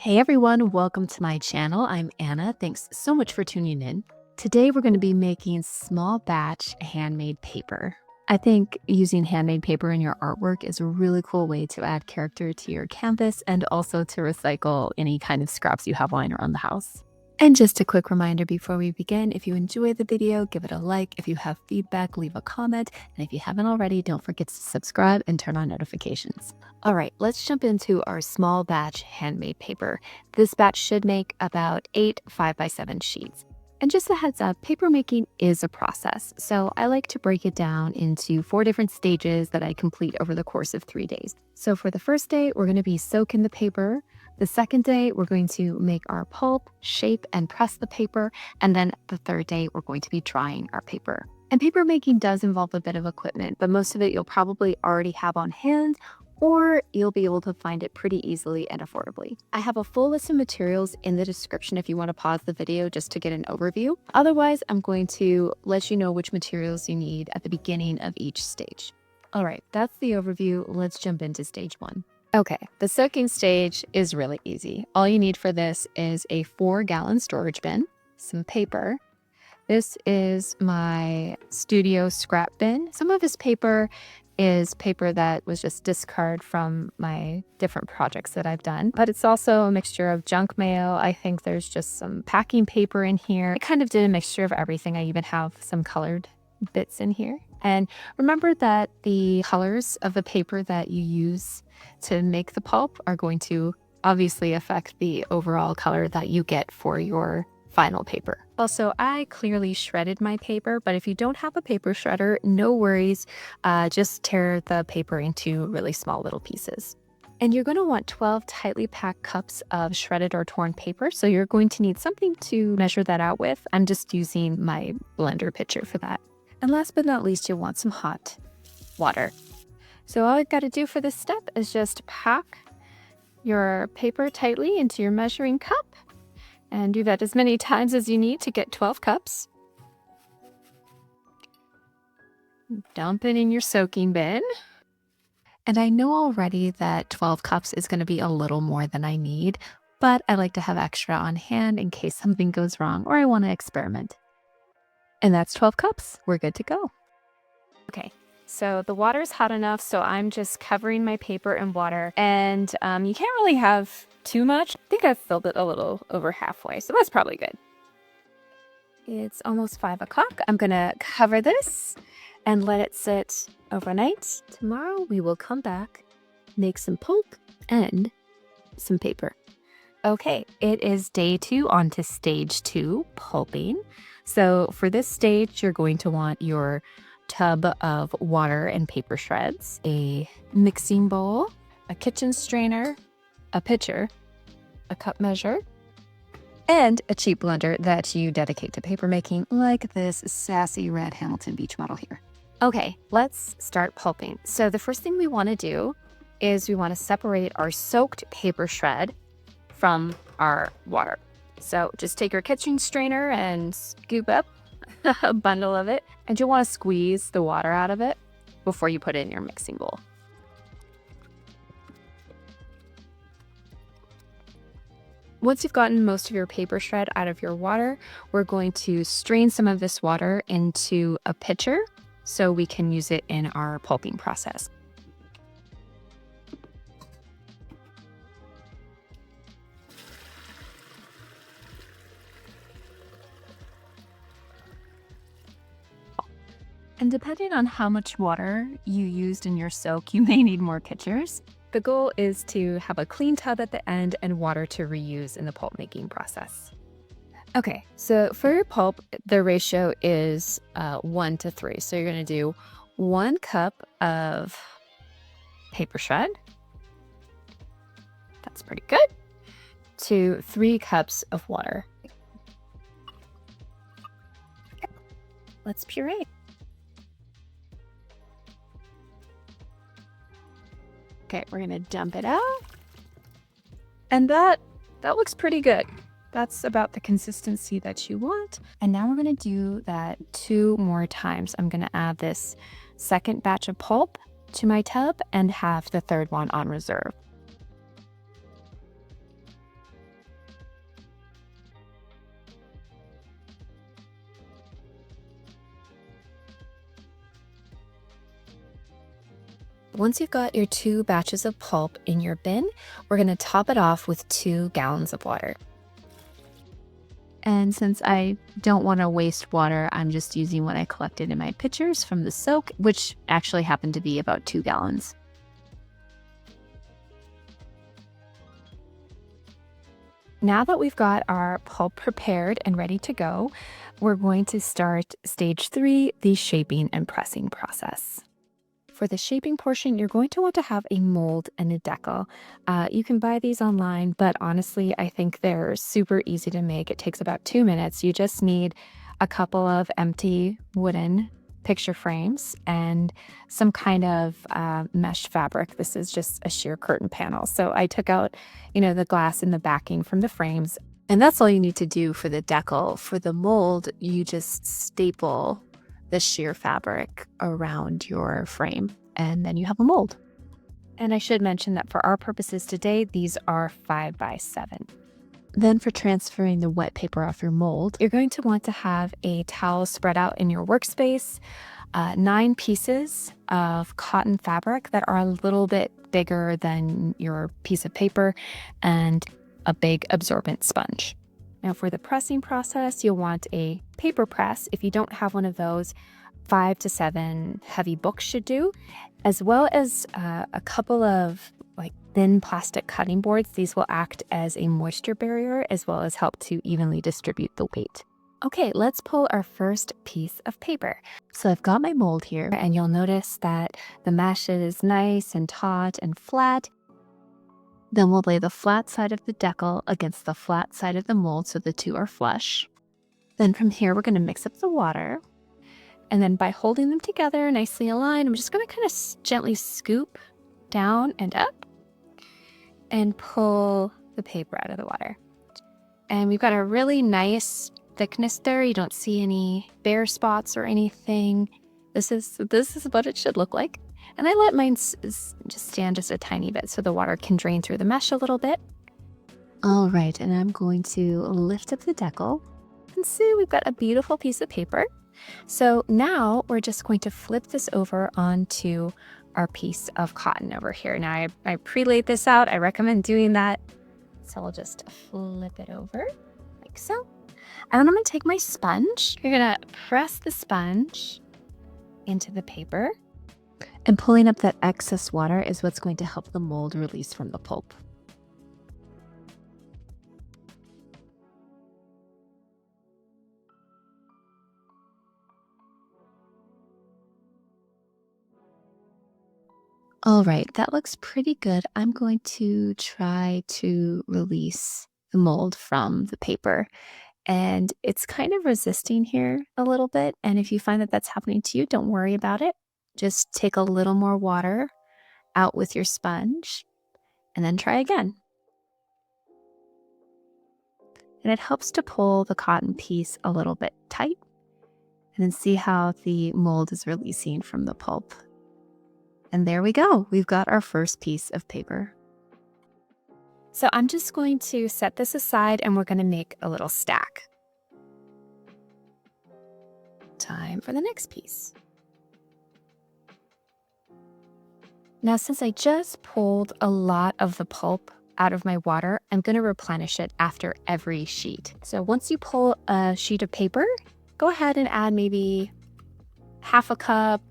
Hey everyone, welcome to my channel. I'm Anna. Thanks so much for tuning in. Today we're going to be making small batch handmade paper. I think using handmade paper in your artwork is a really cool way to add character to your canvas and also to recycle any kind of scraps you have lying around the house. And just a quick reminder before we begin, if you enjoyed the video, give it a like. If you have feedback, leave a comment. And if you haven't already, don't forget to subscribe and turn on notifications. All right, let's jump into our small batch handmade paper. This batch should make about 8 5x7 sheets. And just a heads up, paper making is a process. So I like to break it down into 4 different stages that I complete over the course of 3 days. So for the first day, we're going to be soaking the paper. The second day, we're going to make our pulp, shape, and press the paper. And then the third day, we're going to be drying our paper. And paper making does involve a bit of equipment, but most of it you'll probably already have on hand, or you'll be able to find it pretty easily and affordably. I have a full list of materials in the description if you want to pause the video just to get an overview. Otherwise, I'm going to let you know which materials you need at the beginning of each stage. All right, that's the overview. Let's jump into stage 1. Okay, the soaking stage is really easy. All you need for this is a 4-gallon storage bin, some paper. This is my studio scrap bin. Some of this paper is paper that was just discard from my different projects that I've done, but it's also a mixture of junk mail. I think there's just some packing paper in here. I kind of did a mixture of everything. I even have some colored bits in here. And remember that the colors of the paper that you use to make the pulp are going to obviously affect the overall color that you get for your final paper. Also, I clearly shredded my paper, but if you don't have a paper shredder, no worries. Just tear the paper into really small little pieces. And you're going to want 12 tightly packed cups of shredded or torn paper. So you're going to need something to measure that out with. I'm just using my blender pitcher for that. And last but not least, you'll want some hot water. So all I've got to do for this step is just pack your paper tightly into your measuring cup and do that as many times as you need to get 12 cups. Dump it in your soaking bin. And I know already that 12 cups is going to be a little more than I need, but I like to have extra on hand in case something goes wrong or I want to experiment. And that's 12 cups. We're good to go. Okay, so the water's hot enough, so I'm just covering my paper in water. And you can't really have too much. I think I've filled it a little over halfway, so that's probably good. It's almost 5 o'clock. I'm gonna cover this and let it sit overnight. Tomorrow we will come back, make some pulp and some paper. Okay, it is day 2 on to stage 2, pulping. So for this stage, you're going to want your tub of water and paper shreds, a mixing bowl, a kitchen strainer, a pitcher, a cup measure, and a cheap blender that you dedicate to paper making, like this sassy red Hamilton Beach model here. Okay, let's start pulping. So the first thing we want to do is we want to separate our soaked paper shred from our water. So just take your kitchen strainer and scoop up a bundle of it, and you'll want to squeeze the water out of it before you put it in your mixing bowl. Once you've gotten most of your paper shred out of your water, we're going to strain some of this water into a pitcher so we can use it in our pulping process. And depending on how much water you used in your soak, you may need more pitchers. The goal is to have a clean tub at the end and water to reuse in the pulp making process. Okay, so for your pulp, the ratio is 1 to 3. So you're going to do 1 cup of paper shred. That's pretty good. To 3 cups of water. Okay. Let's puree. Okay, we're gonna dump it out. And that looks pretty good. That's about the consistency that you want. And now we're gonna do that 2 more times. I'm gonna add this second batch of pulp to my tub and have the third one on reserve. once you've got your 2 batches of pulp in your bin, we're going to top it off with 2 gallons of water. And since I don't want to waste water, I'm just using what I collected in my pitchers from the soak, which actually happened to be about 2 gallons. Now that we've got our pulp prepared and ready to go, we're going to start stage 3, the shaping and pressing process. For the shaping portion, you're going to want to have a mold and a deckle. You can buy these online, but honestly, I think they're super easy to make. It takes about 2 minutes. You just need a couple of empty wooden picture frames and some kind of mesh fabric. This is just a sheer curtain panel. So I took out, the glass and the backing from the frames. And that's all you need to do for the deckle. For the mold, you just staple the sheer fabric around your frame, and then you have a mold. And I should mention that for our purposes today, these are 5 by 7. Then for transferring the wet paper off your mold, you're going to want to have a towel spread out in your workspace, 9 pieces of cotton fabric that are a little bit bigger than your piece of paper, and a big absorbent sponge. Now for the pressing process, you'll want a paper press. If you don't have one of those, 5 to 7 heavy books should do, as well as a couple of thin plastic cutting boards. These will act as a moisture barrier as well as help to evenly distribute the weight. Okay, let's pull our first piece of paper. So I've got my mold here, and you'll notice that the mesh is nice and taut and flat. Then we'll lay the flat side of the deckle against the flat side of the mold so the two are flush. Then from here, we're going to mix up the water. And then by holding them together nicely aligned, I'm just going to kind of gently scoop down and up and pull the paper out of the water. And we've got a really nice thickness there. You don't see any bare spots or anything. This is what it should look like. And I let mine just stand just a tiny bit so the water can drain through the mesh a little bit. All right, and I'm going to lift up the deckle. And see, we've got a beautiful piece of paper. So now we're just going to flip this over onto our piece of cotton over here. Now I pre-laid this out. I recommend doing that. So I'll just flip it over like so. And then I'm going to take my sponge. You're going to press the sponge into the paper. And pulling up that excess water is what's going to help the mold release from the pulp. All right, that looks pretty good. I'm going to try to release the mold from the paper. And it's kind of resisting here a little bit. And if you find that that's happening to you, don't worry about it. Just take a little more water out with your sponge and then try again. And it helps to pull the cotton piece a little bit tight and then see how the mold is releasing from the pulp. And there we go. We've got our first piece of paper. So I'm just going to set this aside and we're going to make a little stack. Time for the next piece. Now, since I just pulled a lot of the pulp out of my water, I'm going to replenish it after every sheet. So once you pull a sheet of paper, go ahead and add maybe half a cup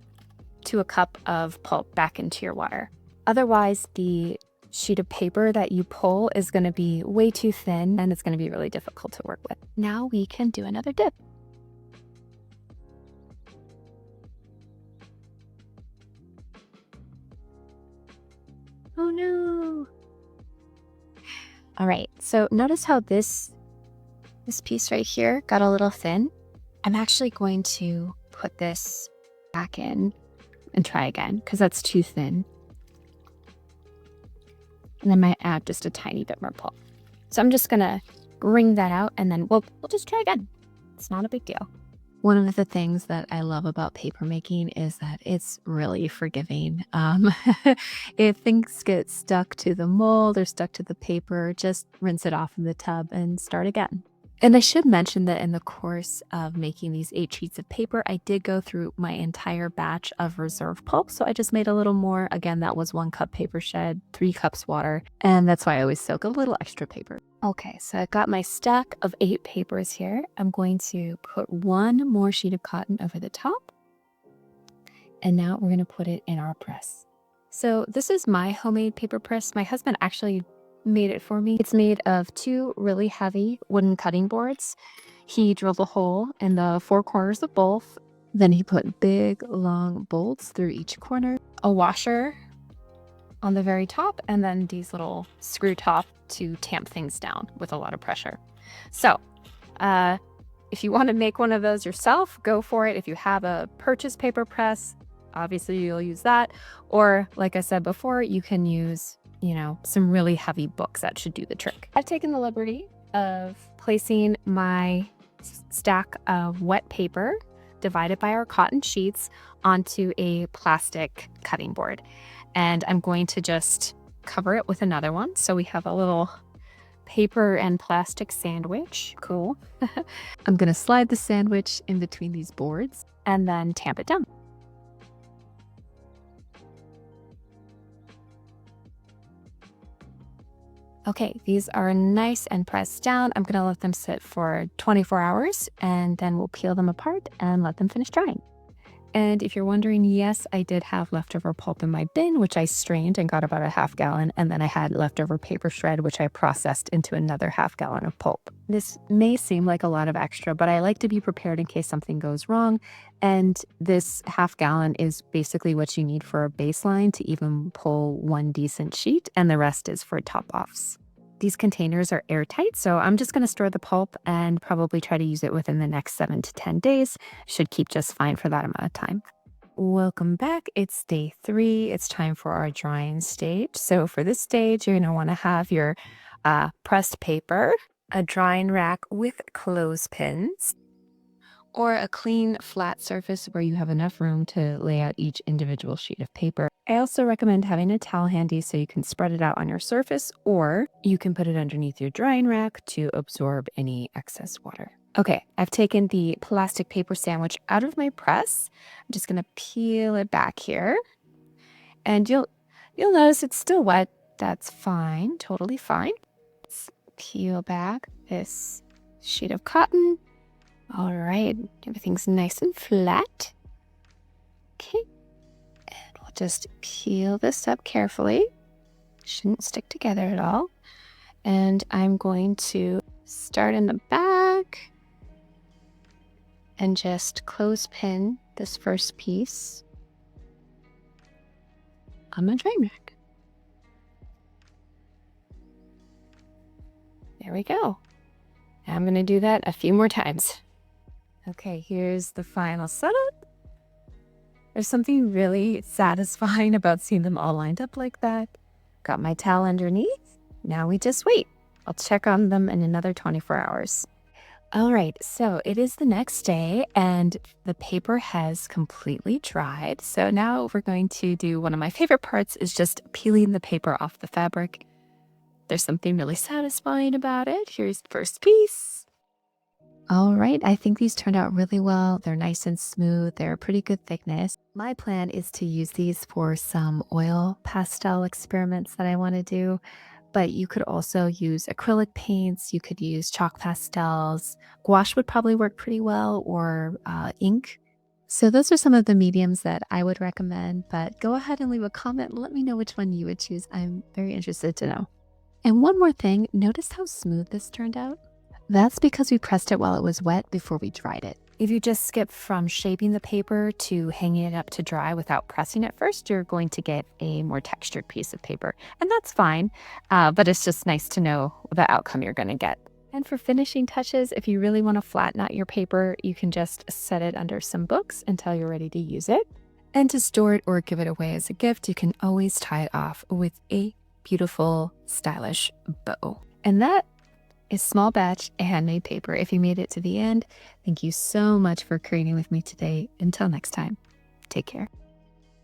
to a cup of pulp back into your water. Otherwise, the sheet of paper that you pull is going to be way too thin and it's going to be really difficult to work with. Now we can do another dip. Oh no. All right, so notice how this piece right here got a little thin. I'm actually going to put this back in and try again because that's too thin. And I might add just a tiny bit more pulp. So I'm just gonna wring that out and then we'll just try again. It's not a big deal. One of the things that I love about paper making is that it's really forgiving. If things get stuck to the mold or stuck to the paper, just rinse it off in the tub and start again. And I should mention that in the course of making these 8 sheets of paper, I did go through my entire batch of reserve pulp. So I just made a little more. Again, that was 1 cup paper shed, 3 cups water. And that's why I always soak a little extra paper. Okay, so I've got my stack of 8 papers here. I'm going to put 1 more sheet of cotton over the top. And now we're going to put it in our press. So this is my homemade paper press. My husband actually made it for me. It's made of 2 really heavy wooden cutting boards. He drilled a hole in the 4 corners of both. Then he put big, long bolts through each corner, a washer on the very top, and then these little screw top to tamp things down with a lot of pressure. So if you want to make one of those yourself, go for it. If you have a purchase paper press, obviously you'll use that. Or like I said before, you can use, some really heavy books. That should do the trick. I've taken the liberty of placing my stack of wet paper divided by our cotton sheets onto a plastic cutting board. And I'm going to just cover it with another one. So we have a little paper and plastic sandwich. Cool. I'm going to slide the sandwich in between these boards and then tamp it down. Okay, these are nice and pressed down. I'm gonna let them sit for 24 hours and then we'll peel them apart and let them finish drying. And if you're wondering, yes, I did have leftover pulp in my bin, which I strained and got about a ½ gallon. And then I had leftover paper shred, which I processed into another ½ gallon of pulp. This may seem like a lot of extra, but I like to be prepared in case something goes wrong. And this ½ gallon is basically what you need for a baseline to even pull 1 decent sheet, and the rest is for top-offs. These containers are airtight, so I'm just going to store the pulp and probably try to use it within the next 7 to 10 days. Should keep just fine for that amount of time. Welcome back. It's day 3. It's time for our drying stage. So for this stage, you're going to want to have your pressed paper, a drying rack with clothespins, or a clean flat surface where you have enough room to lay out each individual sheet of paper. I also recommend having a towel handy so you can spread it out on your surface, or you can put it underneath your drying rack to absorb any excess water. Okay, I've taken the plastic paper sandwich out of my press. I'm just gonna peel it back here. And you'll notice it's still wet. That's fine, totally fine. Let's peel back this sheet of cotton. All right, everything's nice and flat. Okay, and we'll just peel this up carefully. Shouldn't stick together at all. And I'm going to start in the back and just clothespin this first piece on my drying rack. There we go. I'm going to do that a few more times. Okay, here's the final setup. There's something really satisfying about seeing them all lined up like that. Got my towel underneath. Now we just wait. I'll check on them in another 24 hours. All right, so it is the next day and the paper has completely dried. So now we're going to do one of my favorite parts, is just peeling the paper off the fabric. There's something really satisfying about it. Here's the first piece. All right, I think these turned out really well. They're nice and smooth. They're a pretty good thickness. My plan is to use these for some oil pastel experiments that I want to do, but you could also use acrylic paints. You could use chalk pastels. Gouache would probably work pretty well, or ink. So those are some of the mediums that I would recommend, but go ahead and leave a comment and let me know which one you would choose. I'm very interested to know. And one more thing, notice how smooth this turned out? That's because we pressed it while it was wet before we dried it. If you just skip from shaping the paper to hanging it up to dry without pressing it first, you're going to get a more textured piece of paper. And that's fine, but it's just nice to know the outcome you're going to get. And for finishing touches, if you really want to flatten out your paper, you can just set it under some books until you're ready to use it. And to store it or give it away as a gift, you can always tie it off with a beautiful, stylish bow. And that is small batch handmade paper. If you made it to the end, thank you so much for creating with me today. Until next time, take care.